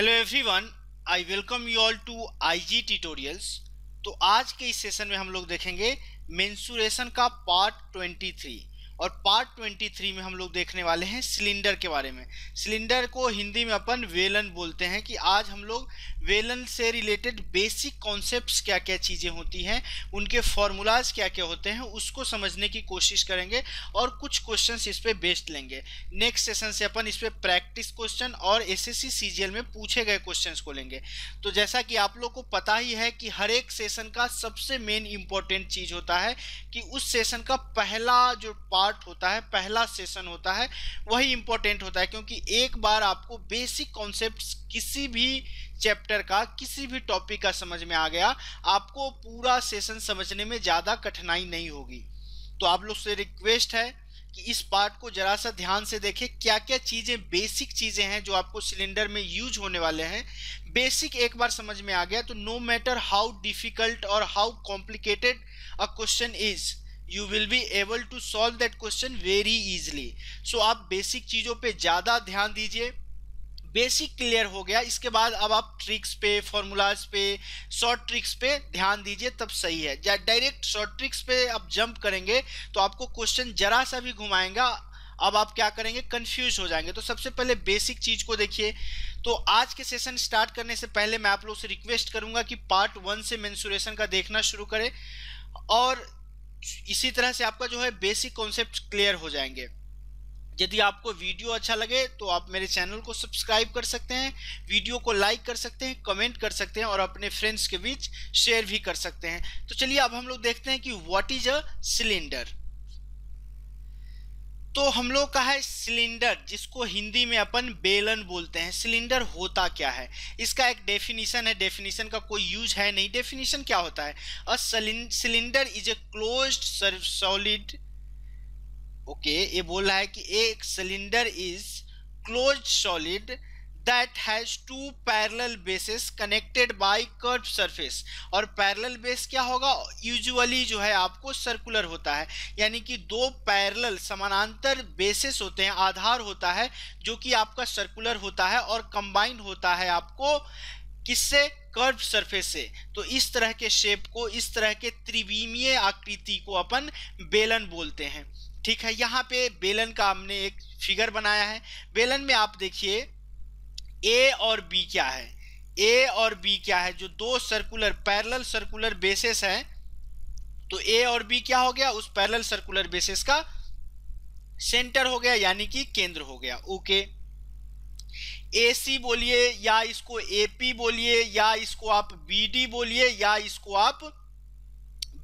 Hello everyone, I welcome you all to IG tutorials. तो आज के इस सेशन में हम लोग देखेंगे मेंसुरेशन का पार्ट 23 और पार्ट 23 में हम लोग देखने वाले हैं सिलेंडर के बारे में। सिलेंडर को हिंदी में अपन वेलन बोलते हैं कि आज हम लोग वेलन से रिलेटेड बेसिक कॉन्सेप्ट्स क्या क्या चीज़ें होती हैं, उनके फॉर्मूलाज क्या क्या होते हैं, उसको समझने की कोशिश करेंगे और कुछ क्वेश्चंस इस पे बेस्ड लेंगे। नेक्स्ट सेशन से अपन इस पे प्रैक्टिस क्वेश्चन और एसएससी सीजीएल में पूछे गए क्वेश्चंस को लेंगे। तो जैसा कि आप लोग को पता ही है कि हर एक सेशन का सबसे मेन इंपॉर्टेंट चीज़ होता है कि उस सेशन का पहला जो पार्ट होता है, पहला सेशन होता है, वही इंपॉर्टेंट होता है, क्योंकि एक बार आपको बेसिक कॉन्सेप्ट्स किसी भी चैप्टर का, किसी भी टॉपिक का समझ में आ गया, आपको पूरा सेशन समझने में ज़्यादा कठिनाई नहीं होगी। तो आप लोग से रिक्वेस्ट है कि इस पार्ट को जरा सा ध्यान से देखें, क्या क्या चीज़ें, बेसिक चीज़ें हैं जो आपको सिलेंडर में यूज होने वाले हैं। बेसिक एक बार समझ में आ गया तो नो मैटर हाउ डिफिकल्ट और how complicated a question is, you will be able to solve that question very easily. So आप बेसिक चीज़ों पे ज़्यादा ध्यान दीजिए। बेसिक क्लियर हो गया, इसके बाद अब आप ट्रिक्स पे, फॉर्मूलाज पे, शॉर्ट ट्रिक्स पे ध्यान दीजिए, तब सही है। या डायरेक्ट शॉर्ट ट्रिक्स पे आप जंप करेंगे तो आपको क्वेश्चन जरा सा भी घुमाएगा, अब आप क्या करेंगे, कंफ्यूज हो जाएंगे। तो सबसे पहले बेसिक चीज को देखिए। तो आज के सेशन स्टार्ट करने से पहले मैं आप लोग से रिक्वेस्ट करूंगा कि पार्ट 1 से मेंसुरेशन का देखना शुरू करें और इसी तरह से आपका जो है बेसिक कॉन्सेप्ट क्लियर हो जाएंगे। यदि आपको वीडियो अच्छा लगे तो आप मेरे चैनल को सब्सक्राइब कर सकते हैं, वीडियो को लाइक कर सकते हैं, कमेंट कर सकते हैं और अपने फ्रेंड्स के बीच शेयर भी कर सकते हैं। तो चलिए अब हम लोग देखते हैं कि व्हाट इज अ सिलेंडर। तो हम लोग का है सिलेंडर, जिसको हिंदी में अपन बेलन बोलते हैं। सिलेंडर होता क्या है, इसका एक डेफिनेशन है, डेफिनेशन का कोई यूज है नहीं। डेफिनेशन क्या होता है, a cylinder is a closed solid. Okay, ये बोल रहा है कि एक cylinder is closed solid that has two parallel bases connected by curved surface। और पैरेलल बेस क्या होगा, यूजुअली जो है आपको सर्कुलर होता है, यानी कि दो पैरेलल समानांतर बेसिस होते हैं, आधार होता है जो कि आपका सर्कुलर होता है और कंबाइंड होता है आपको किससे, कर्व सरफेस से। तो इस तरह के शेप को, इस तरह के त्रिविमीय आकृति को अपन बेलन बोलते हैं। ठीक है, यहाँ पे बेलन का हमने एक फिगर बनाया है। बेलन में आप देखिए ए और बी क्या है, ए और बी क्या है, जो दो सर्कुलर पैरेलल सर्कुलर बेसिस हैं। तो ए और बी क्या हो गया, उस पैरेलल सर्कुलर बेसिस का सेंटर हो गया, यानी कि केंद्र हो गया। ओके, ए सी बोलिए या इसको ए पी बोलिए या इसको आप बी डी बोलिए या इसको आप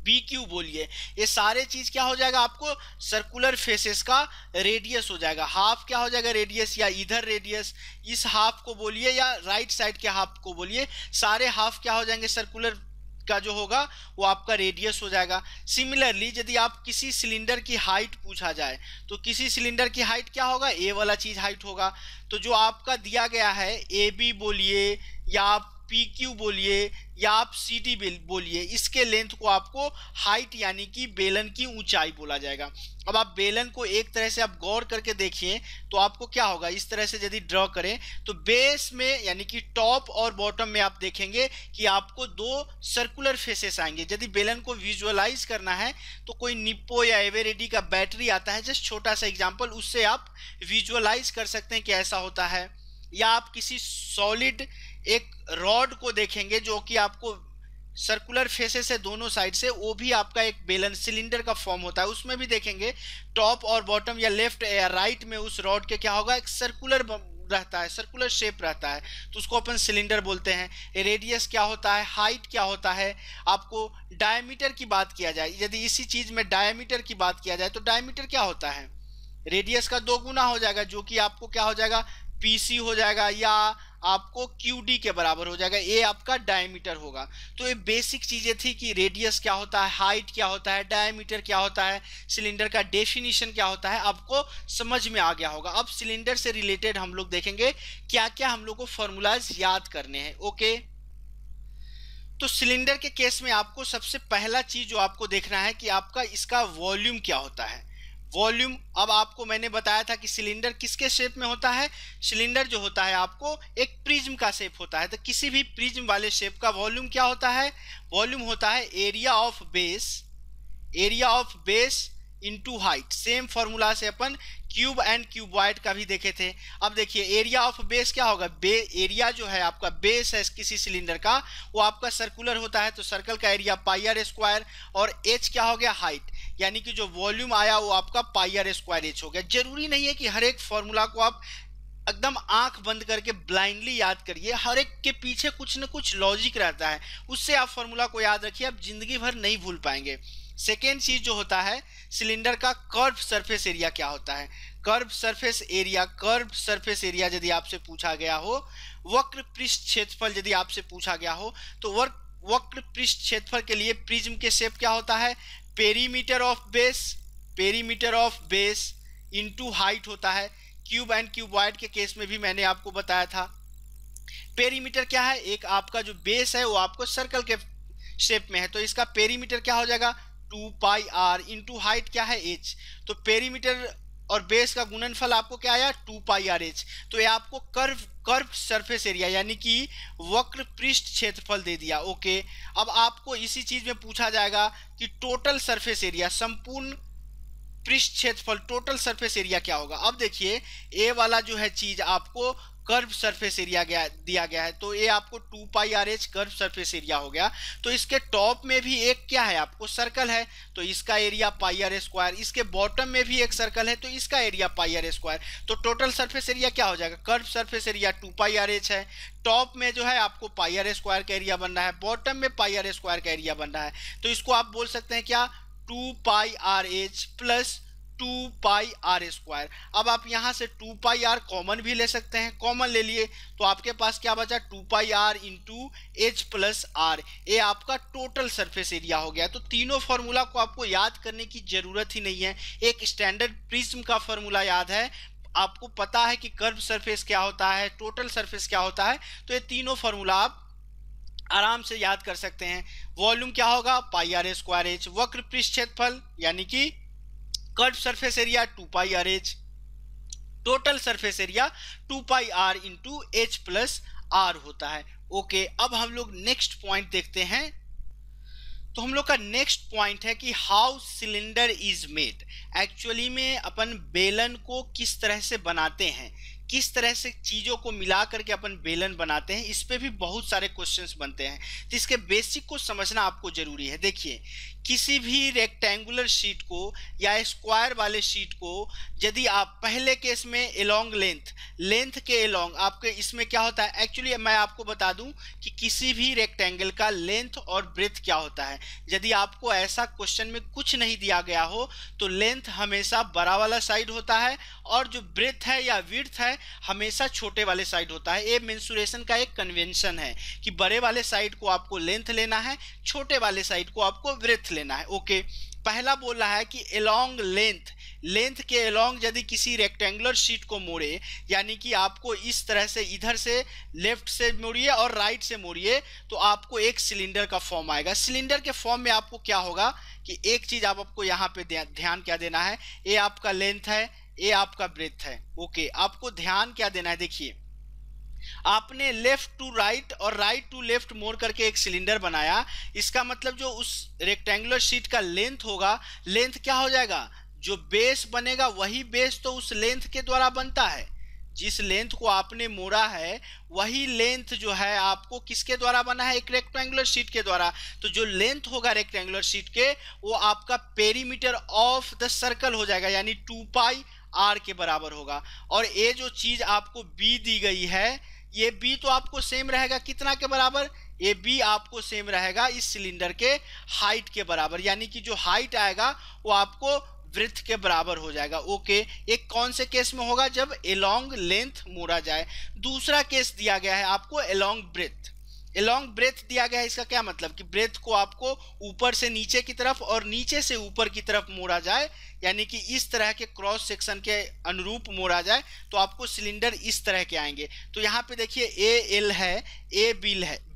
बी क्यू बोलिए, ये सारे चीज क्या हो जाएगा, आपको सर्कुलर फेसेस का रेडियस हो जाएगा। हाफ क्या हो जाएगा, रेडियस, या इधर रेडियस, इस हाफ को बोलिए या राइट साइड के हाफ को बोलिए, सारे हाफ क्या हो जाएंगे, सर्कुलर का जो होगा वो आपका रेडियस हो जाएगा। सिमिलरली यदि आप किसी सिलेंडर की हाइट पूछा जाए तो किसी सिलेंडर की हाइट क्या होगा, ए वाला चीज हाइट होगा। तो जो आपका दिया गया है, ए बी बोलिए या आप पी क्यू बोलिए या आप सी डी बोलिए, इसके लेंथ को आपको हाइट यानी कि बेलन की ऊंचाई बोला जाएगा। अब आप बेलन को एक तरह से आप गौर करके देखिए तो आपको क्या होगा, इस तरह से यदि ड्रॉ करें तो बेस में यानी कि टॉप और बॉटम में आप देखेंगे कि आपको दो सर्कुलर फेसेस आएंगे। यदि बेलन को विजुअलाइज करना है तो कोई निप्पो या एवरेडी का बैटरी आता है, जस्ट छोटा सा एग्जाम्पल, उससे आप विजुअलाइज कर सकते हैं कि ऐसा होता है। या आप किसी सॉलिड एक रॉड को देखेंगे जो कि आपको सर्कुलर फेसेस है दोनों साइड से, वो भी आपका एक बेलन सिलेंडर का फॉर्म होता है। उसमें भी देखेंगे टॉप और बॉटम या लेफ्ट या राइट में उस रॉड के क्या होगा, एक सर्कुलर रहता है, सर्कुलर शेप रहता है, तो उसको अपन सिलेंडर बोलते हैं। रेडियस क्या होता है, हाइट क्या होता है। आपको डायमीटर की बात किया जाए, यदि इसी चीज में डायमीटर की बात किया जाए तो डायमीटर क्या होता है, रेडियस का 2 गुना हो जाएगा, जो कि आपको क्या हो जाएगा, पीसी हो जाएगा या आपको क्यूडी के बराबर हो जाएगा, ये आपका डायमीटर होगा। तो ये बेसिक चीजें थी कि रेडियस क्या होता है, हाइट क्या होता है, डायमीटर क्या होता है, सिलेंडर का डेफिनेशन क्या होता है, आपको समझ में आ गया होगा। अब सिलेंडर से रिलेटेड हम लोग देखेंगे क्या क्या हम लोग को फॉर्मूलाज याद करने हैं। ओके, तो सिलेंडर के केस में आपको सबसे पहला चीज जो आपको देखना है कि आपका इसका वॉल्यूम क्या होता है। वॉल्यूम, अब आपको मैंने बताया था कि सिलेंडर किसके शेप में होता है, सिलेंडर जो होता है आपको एक प्रिज्म का शेप होता है, तो किसी भी प्रिज्म वाले शेप का वॉल्यूम क्या होता है, वॉल्यूम होता है area of base into height. Same formula से अपन क्यूब एंड क्यूबॉइड का भी देखे थे। अब देखिए एरिया ऑफ बेस क्या होगा, एरिया जो है आपका बेस है किसी सिलेंडर का, वो आपका सर्कुलर होता है, तो सर्कल का एरिया पाई आर स्क्वायर, और एच क्या हो गया, हाइट, यानी कि जो वॉल्यूम आया वो आपका पाई आर स्क्वायर एच हो गया। जरूरी नहीं है कि हर एक फॉर्मूला को आप एकदम आंख बंद करके ब्लाइंडली याद करिए, हर एक के पीछे कुछ न कुछ लॉजिक रहता है, उससे आप फॉर्मूला को याद रखिए, आप जिंदगी भर नहीं भूल पाएंगे। सेकेंड चीज जो होता है, सिलेंडर का कर्व सरफेस एरिया क्या होता है, कर्व सरफेस एरिया यदि आपसे पूछा गया हो, वक्र पृष्ठ क्षेत्रफल यदि आपसे पूछा गया हो, तो वक्र पृष्ठ क्षेत्रफल के लिए प्रिज्म के शेप क्या होता है, perimeter of base into height होता है। क्यूब एंड क्यूबॉइड के केस में भी मैंने आपको बताया था। पेरीमीटर क्या है, एक आपका जो बेस है वो आपको सर्कल के शेप में है, तो इसका पेरीमीटर क्या हो जाएगा 2 पाई आर इंटू हाइट क्या है h, तो पेरीमीटर और बेस का गुणनफल आपको क्या आया 2 पाई आर h, तो ये आपको कर्व सरफेस एरिया यानी कि वक्र पृष्ठ क्षेत्रफल दे दिया। ओके, अब आपको इसी चीज में पूछा जाएगा कि टोटल सरफेस एरिया, संपूर्ण पृष्ठ क्षेत्रफल, टोटल सरफेस एरिया क्या होगा। अब देखिए ए वाला जो है चीज आपको कर्व सरफेस एरिया दिया गया है, तो ये आपको 2 pi R H curve surface area हो गया। तो इसके टॉप में भी एक क्या है आपको सर्कल है, तो इसका एरिया पाई आर स्क्वायर, इसके बॉटम में भी एक सर्कल है, तो इसका एरिया पाई आर स्क्वायर, तो टोटल सरफेस एरिया क्या हो जाएगा, curve surface area 2 pi R H है, टॉप में जो है आपको पाई आर स्क्वायर का एरिया बन रहा है, बॉटम में पाई आर स्क्वायर का एरिया बन रहा है, तो इसको आप बोल सकते हैं क्या 2 pi R H plus 2 pi R square. अब आप यहां से 2 पाई आर कॉमन भी ले सकते हैं, कॉमन ले लिए तो आपके पास क्या बचा 2 pi R into H plus R, ये आपका टोटल सरफेस एरिया हो गया। तो तीनों फार्मूला को आपको याद करने की जरूरत ही नहीं है, एक स्टैंडर्ड प्रिज्म का फार्मूला याद है, आपको पता है कि कर्व सरफेस क्या होता है, टोटल सरफेस क्या होता है, तो ये तीनों फार्मूला आप आराम से याद कर सकते हैं। वॉल्यूम क्या होगा पाई आर स्क्वायर एच, वक्र पृष्ठ क्षेत्रफल यानी कि curve surface area 2 pi R H, total surface area 2 pi R into H plus R होता है। ओके, अब हम लोग नेक्स्ट पॉइंट देखते हैं। तो हम लोग का नेक्स्ट पॉइंट है कि how cylinder is made. Actually में अपन बेलन को किस तरह से बनाते हैं, किस तरह से चीज़ों को मिला करके अपन बेलन बनाते हैं, इस पे भी बहुत सारे क्वेश्चंस बनते हैं, तो इसके बेसिक को समझना आपको जरूरी है। देखिए किसी भी रेक्टेंगुलर शीट को या स्क्वायर वाले शीट को यदि आप पहले केस में एलोंग लेंथ के एलोंग आपके इसमें क्या होता है, एक्चुअली मैं आपको बता दूं कि किसी भी रेक्टेंगल का लेंथ और ब्रेथ क्या होता है। यदि आपको ऐसा क्वेश्चन में कुछ नहीं दिया गया हो तो लेंथ हमेशा बड़ा वाला साइड होता है और जो ब्रेथ है या विड्थ है हमेशा छोटे वाले साइड होता है। ये मेंसुरेशन का एक कन्वेंशन है कि बड़े वाले साइड को आपको लेंथ लेना है, छोटे वाले साइड को आपको ब्रेथ लेना है। ओके, पहला बोल रहा है कि एलोंग लेंथ के एलोंग यदि किसी रेक्टेंगुलर शीट को मोड़े, यानी कि आपको इस तरह से इधर से लेफ्ट से मोड़िए और राइट से मोड़िए तो आपको एक सिलेंडर का फॉर्म आएगा। सिलेंडर के फॉर्म में आपको क्या होगा कि एक चीज आपको यहाँ पे ध्यान क्या देना है, ये आपका लेंथ है, ये आपका ब्रेथ है। ओके, आपको ध्यान क्या देना है, देखिए आपने लेफ्ट टू राइट और राइट टू लेफ्ट मोड़ करके एक सिलेंडर बनाया, इसका मतलब जो उस रेक्टेंगुलर शीट का लेंथ होगा, लेंथ क्या हो जाएगा, जो बेस बनेगा वही बेस तो उस लेंथ के द्वारा बनता है। जिस लेंथ को आपने मोड़ा है वही लेंथ जो है आपको किसके द्वारा बना है, एक रेक्टेंगुलर शीट के द्वारा। तो जो लेंथ होगा रेक्टेंगुलर शीट के वो आपका पेरीमीटर ऑफ द सर्कल हो जाएगा, यानी 2 पाई आर के बराबर होगा। और ये जो चीज आपको बी दी गई है, ये बी तो आपको सेम रहेगा कितना के बराबर, ये बी आपको सेम रहेगा इस सिलेंडर के हाइट के बराबर, यानी कि जो हाइट आएगा वो आपको ब्रेथ के बराबर हो जाएगा। ओके, एक कौन से केस में होगा, जब एलोंग लेंथ मोड़ा जाए। दूसरा केस दिया गया है आपको एलोंग ब्रेथ दिया गया है। इसका क्या मतलब कि ब्रेथ को आपको ऊपर से नीचे की तरफ और नीचे से ऊपर की तरफ मोड़ा जाए, यानी कि इस तरह के क्रॉस सेक्शन के अनुरूप मोड़ा जाए तो आपको सिलेंडर इस तरह के आएंगे। तो यहाँ पे देखिए ए एल है, ए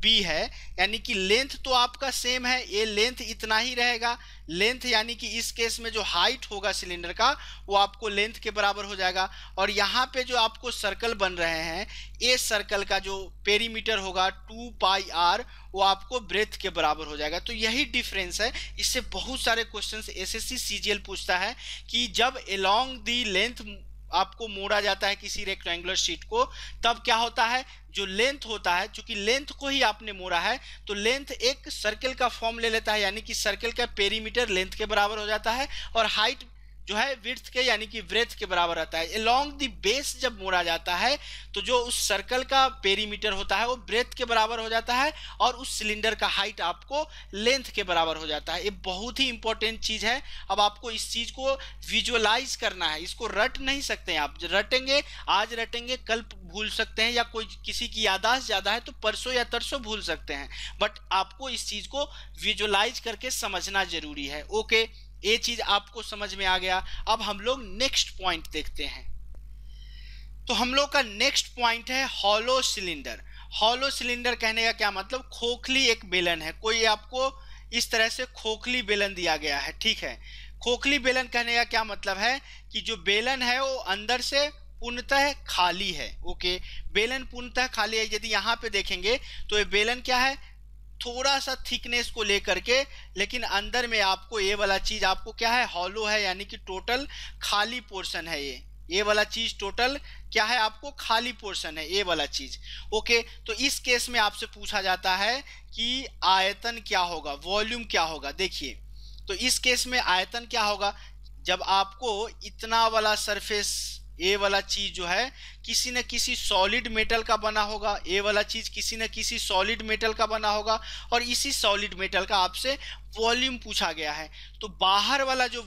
बी है, यानी कि लेंथ तो आपका सेम है, ये लेंथ इतना ही रहेगा। लेंथ यानी कि इस केस में जो हाइट होगा सिलेंडर का वो आपको लेंथ के बराबर हो जाएगा। और यहाँ पे जो आपको सर्कल बन रहे हैं, ये सर्कल का जो पेरीमीटर होगा 2 पाई आर, वो आपको ब्रेथ के बराबर हो जाएगा। तो यही डिफरेंस है। इससे बहुत सारे क्वेश्चंस एसएससी सीजीएल पूछता है कि जब अलोंग दी लेंथ आपको मोड़ा जाता है किसी रेक्टेंगुलर शीट को, तब क्या होता है, जो लेंथ होता है, चूंकि लेंथ को ही आपने मोड़ा है तो लेंथ एक सर्कल का फॉर्म ले लेता है, यानी कि सर्कल का पेरीमीटर लेंथ के बराबर हो जाता है और हाइट जो है विड्थ के यानी कि ब्रेथ के बराबर रहता है। अलोंग द बेस जब मोड़ा जाता है तो जो उस सर्कल का पेरीमीटर होता है वो ब्रेथ के बराबर हो जाता है और उस सिलेंडर का हाइट आपको लेंथ के बराबर हो जाता है। ये बहुत ही इंपॉर्टेंट चीज है। अब आपको इस चीज को विजुअलाइज करना है, इसको रट नहीं सकते हैं आप। रटेंगे, आज रटेंगे कल भूल सकते हैं, या कोई किसी की याददाश्त ज्यादा है तो परसों या तरसों भूल सकते हैं, बट आपको इस चीज को विजुअलाइज करके समझना जरूरी है। ओके, ये चीज आपको समझ में आ गया। अब हम लोग नेक्स्ट पॉइंट देखते हैं। तो हम लोग का नेक्स्ट पॉइंट है हॉलो सिलेंडर। हॉलो सिलेंडर कहने का क्या मतलब, खोखली एक बेलन है। कोई आपको इस तरह से खोखली बेलन दिया गया है, ठीक है। खोखली बेलन कहने का क्या मतलब है कि जो बेलन है वो अंदर से पूर्णतः खाली है। ओके, बेलन पूर्णतः खाली है। यदि यहाँ पे देखेंगे तो ये बेलन क्या है, थोड़ा सा थिकनेस को लेकर के, लेकिन अंदर में आपको ये वाला चीज आपको क्या है, हॉलो है, यानी कि टोटल खाली पोर्शन है। ये वाला चीज टोटल क्या है, आपको खाली पोर्शन है ये वाला चीज। ओके, तो इस केस में आपसे पूछा जाता है कि आयतन क्या होगा, वॉल्यूम क्या होगा। देखिए, तो इस केस में आयतन क्या होगा, जब आपको इतना वाला सरफेस, ये वाला चीज जो है किसी न किसी सॉलिड मेटल का बना होगा, ये वाला चीज किसी न किसी सॉलिड मेटल का बना होगा, और इसी सॉलिड मेटल का आपसे वॉल्यूम पूछा गया है। तो बाहर वाला जो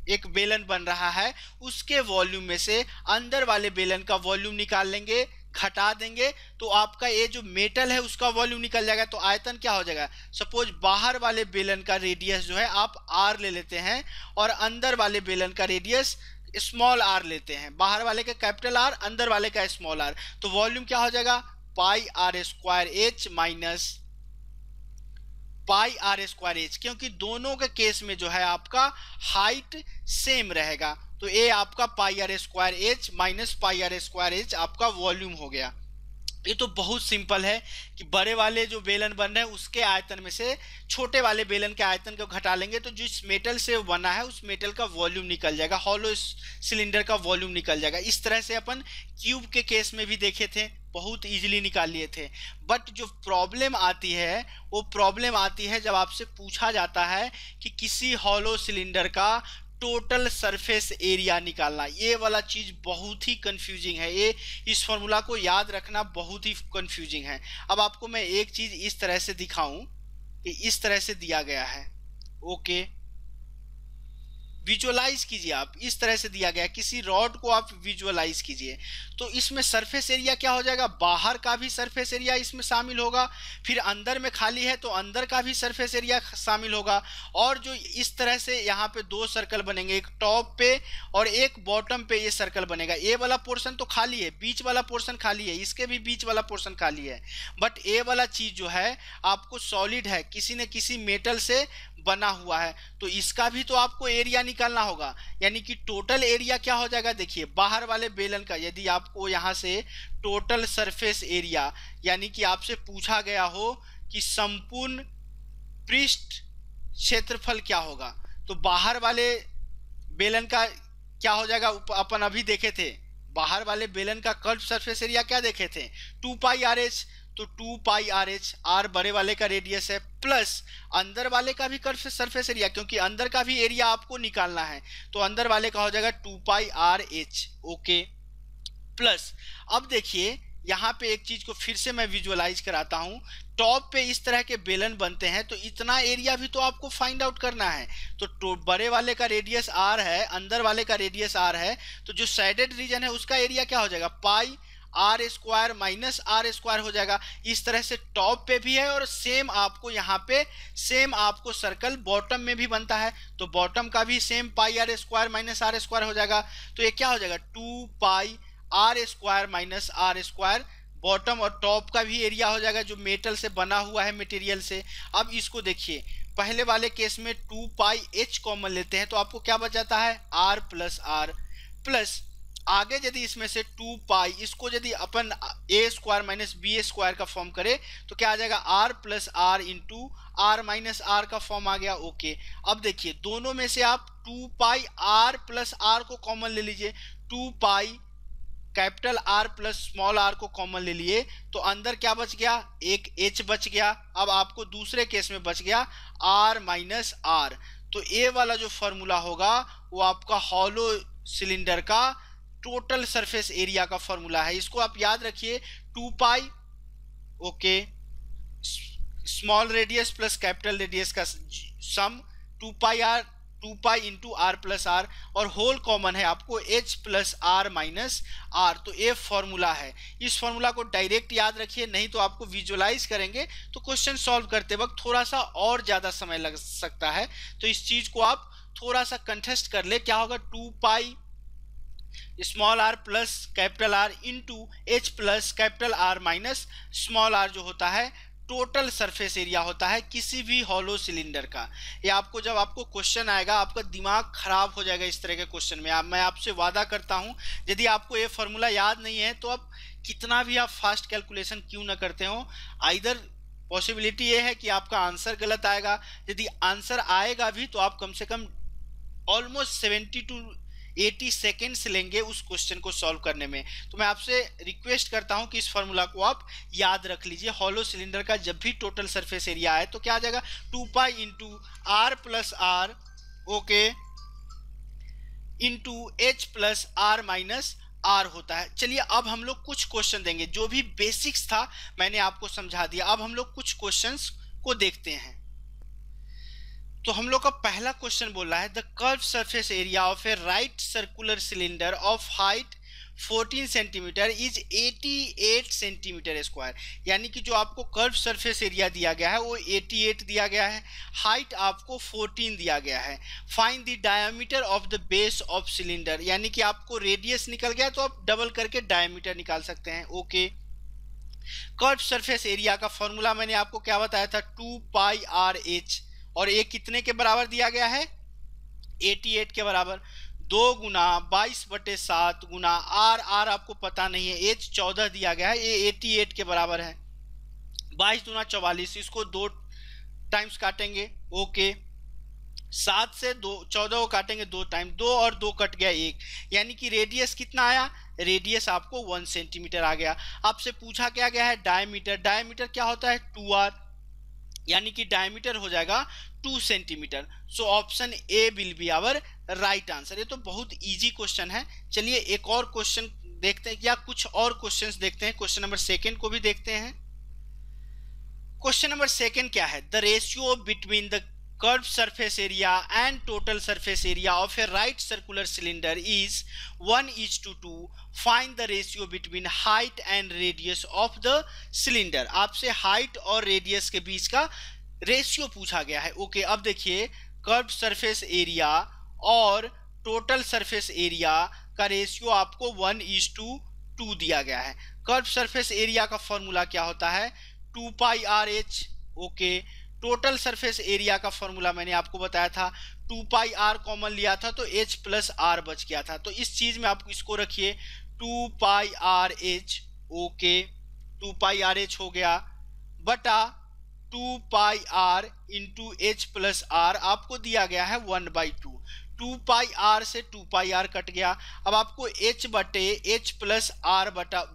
एक बेलन बन रहा है उसके वॉल्यूम में से अंदर वाले बेलन का वॉल्यूम निकाल लेंगे, घटा देंगे, तो आपका ये जो मेटल है उसका वॉल्यूम निकल जाएगा। तो आयतन क्या हो जाएगा, सपोज बाहर वाले बेलन का रेडियस जो है आप आर ले लेते हैं और अंदर वाले बेलन का रेडियस स्मॉल आर लेते हैं। बाहर वाले का कैपिटल आर, अंदर वाले का स्मॉल आर, तो वॉल्यूम क्या हो जाएगा, pi R square H minus pi R square H, क्योंकि दोनों के केस में जो है आपका हाइट सेम रहेगा। तो ये आपका pi R square H minus pi R square H आपका वॉल्यूम हो गया। ये तो बहुत सिंपल है कि बड़े वाले जो बेलन बन रहे हैं उसके आयतन में से छोटे वाले बेलन के आयतन को घटा लेंगे तो जिस मेटल से बना है उस मेटल का वॉल्यूम निकल जाएगा, हॉलो सिलेंडर का वॉल्यूम निकल जाएगा। इस तरह से अपन क्यूब के केस में भी देखे थे, बहुत इजीली निकाल लिए थे। बट जो प्रॉब्लम आती है वो प्रॉब्लम आती है जब आपसे पूछा जाता है कि किसी हॉलो सिलेंडर का टोटल सरफेस एरिया निकालना। ये वाला चीज बहुत ही कंफ्यूजिंग है, ये इस फॉर्मूला को याद रखना बहुत ही कंफ्यूजिंग है। अब आपको मैं एक चीज इस तरह से दिखाऊं कि इस तरह से दिया गया है। ओके, विजुअलाइज कीजिए आप, इस तरह से दिया गया है, किसी रॉड को आप विजुअलाइज कीजिए। तो इसमें सरफेस एरिया क्या हो जाएगा, बाहर का भी सरफेस एरिया इसमें शामिल होगा, फिर अंदर में खाली है तो अंदर का भी सरफेस एरिया शामिल होगा, और जो इस तरह से यहाँ पे दो सर्कल बनेंगे, एक टॉप पे और एक बॉटम पे ये सर्कल बनेगा। ए वाला पोर्शन तो खाली है, बीच वाला पोर्शन खाली है, इसके भी बीच वाला पोर्शन खाली है, बट ए वाला चीज जो है आपको सॉलिड है, किसी न किसी मेटल से बना हुआ है, तो इसका भी तो आपको एरिया निकालना होगा। यानी कि टोटल एरिया क्या हो जाएगा, देखिए बाहर वाले बेलन का, यदि आपको यहां से टोटल सरफेस एरिया, यानी कि आपसे पूछा गया हो कि संपूर्ण पृष्ठ क्षेत्रफल क्या होगा, तो बाहर वाले बेलन का क्या हो जाएगा, अपन अभी देखे थे बाहर वाले बेलन का कर्व सरफेस एरिया क्या देखे थे, 2 पाई आर एच, तो 2 पाई आर एच, आर बड़े वाले का रेडियस है, प्लस अंदर वाले का भी कर्व सरफेस एरिया, क्योंकि अंदर का भी एरिया आपको निकालना है, तो अंदर वाले का हो जाएगा 2 pi R H. Okay, plus अब देखिए यहाँ पे एक चीज को फिर से मैं विजुअलाइज कराता हूँ। टॉप पे इस तरह के बेलन बनते हैं तो इतना एरिया भी तो आपको फाइंड आउट करना है। तो बड़े वाले का रेडियस आर है, अंदर वाले का रेडियस आर है, तो जो साइडेड रीजन है उसका एरिया क्या हो जाएगा, pi R square minus R square हो जाएगा। इस तरह से टॉप पे भी है और सेम आपको यहाँ पे सेम आपको सर्कल बॉटम में भी बनता है, तो बॉटम का भी same pi R square minus R square हो जाएगा। तो ये क्या हो जाएगा 2 pi R square minus R square, bottom और टॉप का भी एरिया हो जाएगा जो मेटल से बना हुआ है, मटेरियल से। अब इसको देखिए, पहले वाले केस में 2 पाई एच कॉमन लेते हैं तो आपको क्या बच जाता है आर प्लस आगे यदि इसमें से 2 पाई इसको यदि अपन A square minus B square का फॉर्म करे तो क्या आ जाएगा R plus R into R minus R का फॉर्म आ गया। ओके, अब देखिए दोनों में से आप 2 पाई आर प्लस आर को कॉमन ले लीजिए, 2 pi capital R plus small R को कॉमन ले लिए तो अंदर क्या बच गया, एक एच बच गया। अब आपको दूसरे केस में बच गया आर माइनस आर। तो ए वाला जो फॉर्मूला होगा वो आपका हॉलो सिलेंडर का टोटल सरफेस एरिया का फॉर्मूला है। इसको आप याद रखिए 2 pi okay small radius plus capital radius का sum 2 pi into R plus R और होल कॉमन है आपको H plus R minus R. तो ये फॉर्मूला है, इस फॉर्मूला को डायरेक्ट याद रखिए, नहीं तो आपको विजुअलाइज करेंगे तो क्वेश्चन सॉल्व करते वक्त थोड़ा सा और ज्यादा समय लग सकता है। तो इस चीज को आप थोड़ा सा कंटेस्ट कर ले, क्या होगा 2 pi small R plus capital R into H plus capital R minus small R जो होता है टोटल सरफेस एरिया होता है किसी भी हॉलो सिलेंडर का। ये आपको जब आपको क्वेश्चन आएगा आपका दिमाग खराब हो जाएगा इस तरह के क्वेश्चन में। मैं आपसे वादा करता हूं यदि आपको ये फॉर्मूला याद नहीं है तो आप कितना भी आप फास्ट कैलकुलेशन क्यों ना करते हो, आइदर पॉसिबिलिटी ये है कि आपका आंसर गलत आएगा, यदि आंसर आएगा भी तो आप कम से कम ऑलमोस्ट 70 to 80 सेकेंड्स लेंगे उस क्वेश्चन को सॉल्व करने में। तो मैं आपसे रिक्वेस्ट करता हूं कि इस फॉर्मूला को आप याद रख लीजिए। हॉलो सिलेंडर का जब भी टोटल सरफेस एरिया आए तो क्या आ जाएगा 2 pi into R plus R okay into H plus R minus R होता है। चलिए अब हम लोग कुछ क्वेश्चन देंगे, जो भी बेसिक्स था मैंने आपको समझा दिया, अब हम लोग कुछ क्वेश्चंस को देखते हैं। तो हम लोग का पहला क्वेश्चन बोल रहा है the curve surface area of A right circular cylinder of height 14 centimetre is 88 centimetre square. यानी कि जो आपको कर्व सरफेस एरिया दिया गया है वो 88 दिया गया है, हाइट आपको 14 दिया गया है। Find the diameter of the base of cylinder, यानी कि आपको रेडियस निकल गया तो आप डबल करके डायमीटर निकाल सकते हैं। ओके, कर्व सरफेस एरिया का फॉर्मूला मैंने आपको क्या बताया था 2 पाई आर एच, और ये कितने के बराबर दिया गया है 88 के बराबर। 2 गुना 22/7 गुना आर, आर आपको पता नहीं है, एच 14 दिया गया है, ये 88 के बराबर है। 22 दूना 44, इसको 2 टाइम्स काटेंगे ओके, 7 से 14 को काटेंगे 2 टाइम, 2 और 2 कट गया 1, यानी कि रेडियस कितना आया, रेडियस आपको 1 सेंटीमीटर आ गया। आपसे पूछा क्या गया है डायमीटर, डायमीटर क्या होता है 2r, यानी कि डायमीटर हो जाएगा 2 centimetre. So option A will be our right answer. ये तो बहुत इजी क्वेश्चन है। चलिए एक और क्वेश्चन देखते हैं, या कुछ और क्वेश्चंस देखते हैं। क्वेश्चन नंबर 2 को भी देखते हैं। क्वेश्चन नंबर 2 क्या है, the ratio between the curve surface area and total surface area of A right circular cylinder is 1:2। Find the ratio between height and radius of the cylinder. आपसे height और radius के बीच का ratio पूछा गया है। Okay, अब देखिए curve surface area और टोटल सरफेस एरिया का रेशियो आपको 1:2 दिया गया है। कर्व सरफेस एरिया का फॉर्मूला क्या होता है 2 pi R H. Okay, total surface area का फॉर्मूला मैंने आपको बताया था 2 पाई आर कॉमन लिया था तो एच प्लस आर बच गया था। तो इस चीज में आप इसको रखिए 2 pi R H okay, 2 pi R H हो गया बटा 2 pi R into H plus R आपको दिया गया है 1/2। 2 पाई आर से 2 पाई आर कट गया, अब आपको h बटे h प्लस आर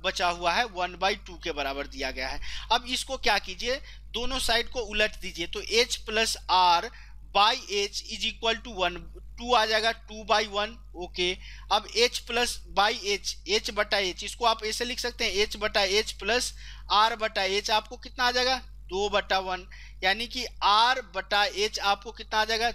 बचा हुआ है 1/2 के बराबर दिया गया है। अब इसको क्या कीजिए, दोनों साइड को उलट दीजिए तो h plus R by H is equal to 1, 2 आ जाएगा 2/1। ओके, अब h plus by H, h बटा h, इसको आप ऐसे लिख सकते हैं h बटा h प्लस r बटा h, आपको कितना आ जाएगा 2/1, यानी कि r बटा h आपको कितना आ जाएगा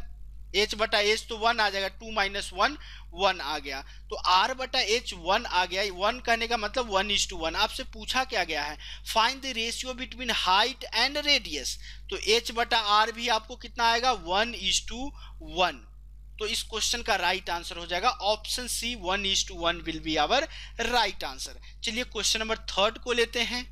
एच बटा एच तो 1 आ जाएगा, 2 माइनस 1 1 आ गया, तो आर बटा एच 1 आ गया। 1 कहने का मतलब 1:1। आपसे पूछा क्या गया है, find the ratio between height and radius, तो एच बटा आर भी आपको कितना आएगा, 1:1। तो इस क्वेश्चन का राइट आंसर हो जाएगा option C, 1:1 will be our right answer. चलिए क्वेश्चन नंबर थर्ड को लेते हैं।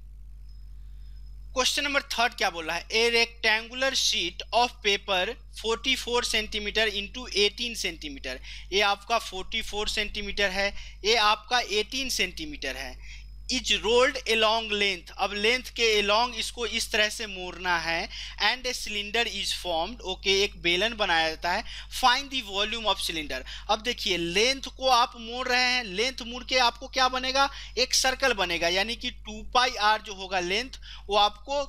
क्वेश्चन नंबर थर्ड क्या बोल रहा है, a rectangular sheet of paper 44 centimetre into 18 centimetre, ये आपका 44 सेंटीमीटर है, ये आपका 18 सेंटीमीटर है, इज रोल्ड एलोंग लेंथ, अब लेंथ के एलोंग इसको इस तरह से मोड़ना है, and a cylinder is formed, okay, एक बेलन बनाया जाता है, find the volume of cylinder. अब देखिए लेंथ को आप मोड़ रहे हैं, लेंथ मुड़ के आपको क्या बनेगा, एक सर्कल बनेगा, यानी कि 2 पाई आर जो होगा लेंथ, वो आपको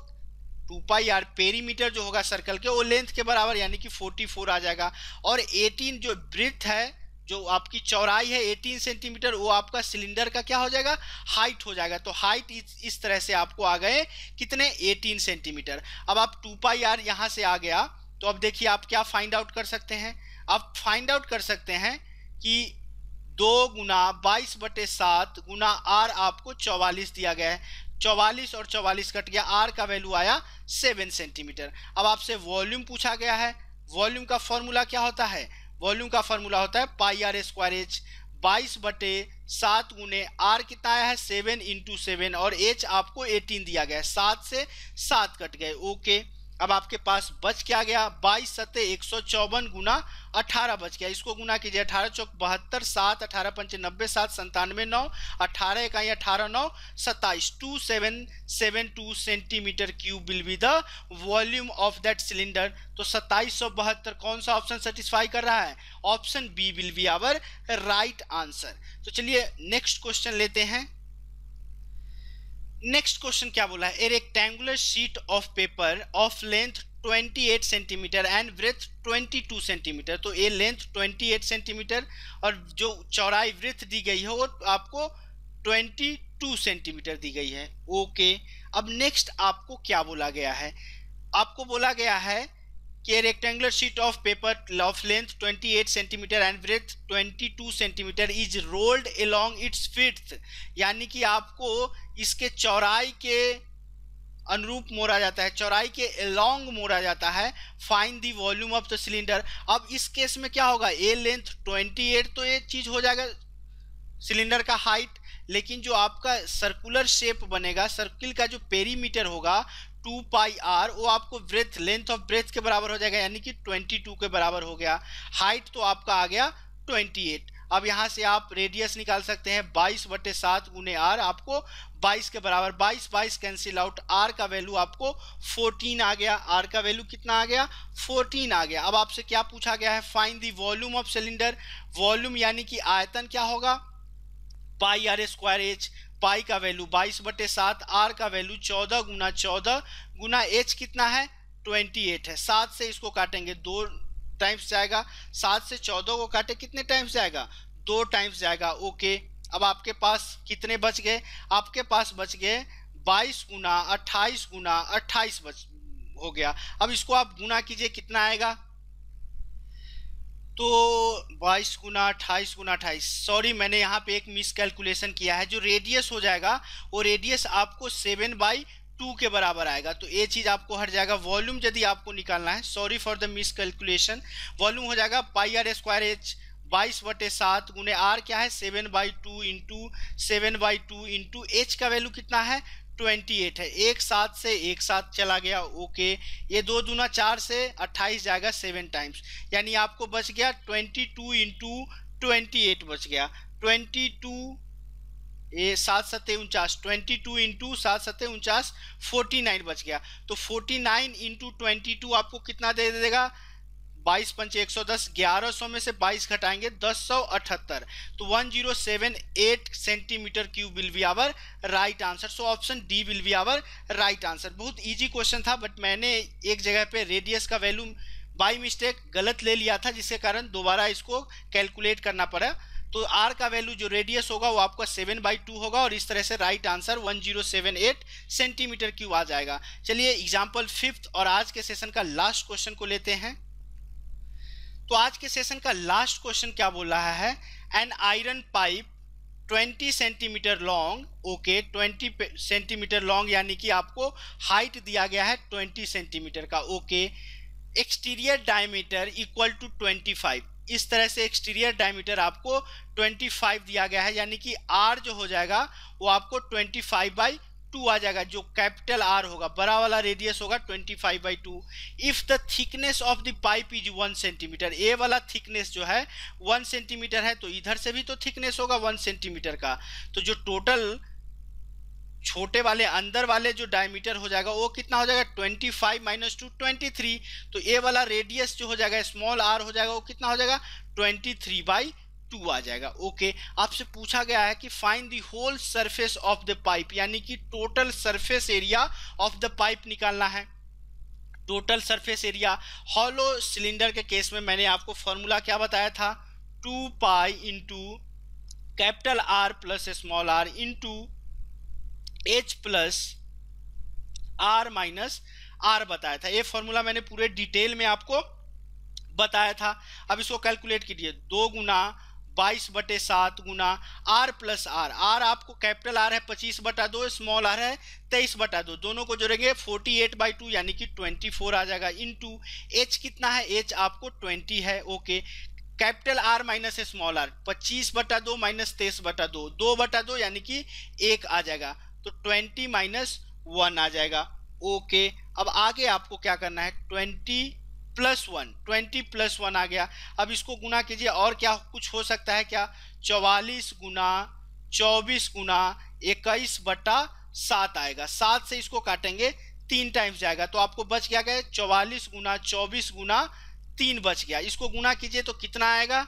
2 पाई आर पेरीमीटर जो होगा सर्कल के, वो लेंथ के बराबर यानी कि 44 आ जाएगा, और 18 जो ब्रेड्थ है, जो आपकी चौड़ाई है 18 सेंटीमीटर, वो आपका सिलेंडर का क्या हो जाएगा, हाइट हो जाएगा। तो हाइट इस तरह से आपको आ गए कितने, 18 सेंटीमीटर। अब आप 2 पाई आर यहाँ से आ गया, तो अब देखिए आप क्या फाइंड आउट कर सकते हैं, आप फाइंड आउट कर सकते हैं कि 2 गुना 22/7 गुना आर आपको 44 दिया गया है, 44 और 44 कट गया, आर का वैल्यू आया 7 सेंटीमीटर। अब आपसे वॉल्यूम पूछा गया है, वॉल्यूम का फॉर्मूला क्या होता है, वॉल्यूम का फॉर्मूला होता है पाई आर स्क्वायर एच, 22/7 गुने आर कितना आया है 7 × 7, और एच आपको 18 दिया गया है, 7 से 7 कट गए, ओके। अब आपके पास बच क्या गया, 22 सत्ते 154 गुना 18 बच गया, इसको गुना कीजिए, 18 चौक 72, 7 18 पंचे 90, 7 97 9, 18 इकाई 18 9 27, 2772 centimetre cube will be the volume of that cylinder. तो 2772 कौन सा ऑप्शन सेटिस्फाई कर रहा है, option B will be our right answer. तो चलिए नेक्स्ट क्वेश्चन लेते हैं। नेक्स्ट क्वेश्चन क्या बोला है, a rectangular sheet of paper of length 28 centimetre and breadth 22 centimetre, तो ये लेंथ 28 सेंटीमीटर और जो चौड़ाई ब्रेथ दी गई है वो आपको 22 सेंटीमीटर दी गई है, ओके। अब नेक्स्ट आपको क्या बोला गया है, आपको बोला गया है कि rectangular sheet of paper of length 28 centimetre and breadth 22 centimetre is rolled along its width, यानी कि आपको इसके चौड़ाई के अनुरूप मोड़ा जाता है, चौड़ाई के अलोंग मोड़ा जाता है, find the volume of the cylinder. अब इस केस में क्या होगा, ए लेंथ 28 तो ये चीज हो जाएगा सिलेंडर का हाइट, लेकिन जो आपका सर्कुलर शेप बनेगा, सर्किल का जो पेरीमीटर होगा 2 पाई आर, वो आपको ब्रेथ लेंथ ऑफ ब्रेथ के बराबर हो जाएगा, यानी कि 22 के बराबर हो गया। हाइट तो आपका आ गया 28। अब यहाँ से आप रेडियस निकाल सकते हैं, 22/7 गुने आर आपको 22 के बराबर, 22 कैंसिल आउट, आर का वैल्यू आपको 14 आ गया, आर का वैल्यू कितना आ गया 14 आ गया। अब आपसे क्या पूछा गया है, find the volume of cylinder, volume यानी कि आयतन क्या होगा, पाई आर स्क्वायर एच, पाई का वैल्यू 22/7, आर का वैल्यू 14 गुना 14 गुना एच कितना है 28 है, 7 से इसको काटेंगे 2 टाइम्स जाएगा, 7 से 14 को काटे कितने टाइम्स जाएगा 2 टाइम्स जाएगा, ओके। अब आपके पास कितने बच गए, आपके पास बच गए 22 गुना 28 गुना 28 बच हो गया। अब इसको आप गुना कीजिए कितना आएगा, तो 22 गुना 28 गुना 28, सॉरी मैंने यहाँ पे एक मिस कैलकुलेशन किया है, जो रेडियस हो जाएगा वो रेडियस आपको 7/2 के बराबर आएगा, तो ये चीज़ आपको हट जाएगा। वॉल्यूम यदि आपको निकालना है, sorry for the miss calculation, volume हो जाएगा पाई आर स्क्वायर एच 22/7 गुने आर क्या है 7/2 इंटू 7/2 इंटू एच का वैल्यू कितना है 28 है, एक साथ से एक साथ चला गया, ओके। ये 2 दूना 4 से 28 जाएगा 7 टाइम्स, यानी आपको बच गया 22 इंटू 28 बच गया, 22 ये 7 सत्ते 49, 22 इंटू 7 सत्ते 49, 49 बच गया। तो 49 इंटू 22 आपको कितना दे देगा, 22 पंचे 110, 1100 में से 22 घटाएंगे 1078, तो 1078 centimetre cube will be our right answer. So option D will be our right answer. बहुत इजी क्वेश्चन था, बट मैंने एक जगह पे रेडियस का वैल्यू बाय मिस्टेक गलत ले लिया था, जिसके कारण दोबारा इसको कैलकुलेट करना पड़ा। तो आर का वैल्यू जो रेडियस होगा वो आपका 7/2 होगा, और इस तरह से राइट आंसर 1078 सेंटीमीटर क्यूब आ जाएगा। चलिए एग्जाम्पल 5th और आज के सेशन का लास्ट क्वेश्चन को लेते हैं। तो आज के सेशन का लास्ट क्वेश्चन क्या बोल रहा है, an iron pipe 20 centimetre long, okay 20 centimetre long यानी कि आपको हाइट दिया गया है 20 सेंटीमीटर का, okay exterior diameter equal to 25, इस तरह से एक्सटीरियर डायमीटर आपको 25 दिया गया है, यानी कि आर जो हो जाएगा वो आपको 25/2 आ जाएगा, जो कैपिटल आर होगा, बड़ा वाला रेडियस होगा 25/2। If the thickness of the pipe is 1 centimetre, A वाला थिकनेस जो है 1 सेंटीमीटर है, तो इधर से भी तो थिकनेस होगा 1 सेंटीमीटर का, तो जो टोटल छोटे वाले अंदर वाले जो डायमीटर हो जाएगा वो कितना हो जाएगा 25 - 2 23, तो ए वाला रेडियस जो हो जाएगा स्मॉल आर हो जाएगा वो कितना हो जाएगा 23/2 आ जाएगा, ओके। आपसे पूछा गया है कि find the whole surface of the pipe, यानी कि total surface area of the pipe निकालना है। Total surface area hollow cylinder के केस में मैंने आपको फॉर्मूला क्या बताया था, 2 pi into capital R plus small r into H plus R minus r बताया था। ये फॉर्मूला मैंने पूरे डिटेल में आपको बताया था। अब इसको कैलकुलेट कीजिए, 2 गुना 22/7 गुना आर प्लस आर, आर आपको कैपिटल आर है 25/2, स्मॉल आर है 23/2, दोनों को जोड़ेंगे 48/2 यानी कि 24 आ जाएगा, इंटू एच कितना है, एच आपको 20 है, okay. Capital R minus small r 25/2 minus 23/2, 2/2 यानी कि 1 आ जाएगा, तो 20 - 1 आ जाएगा, ओके। अब आगे आपको क्या करना है, 20 + 1 आ गया। अब इसको गुना कीजिए, और क्या कुछ हो सकता है क्या, 44 गुना 24 गुना 21/7 आएगा, 7 से इसको काटेंगे 3 टाइम्स जाएगा, तो आपको बच क्या गया 44 गुना 24 गुना 3 बच गया। इसको गुना कीजिए तो कितना आएगा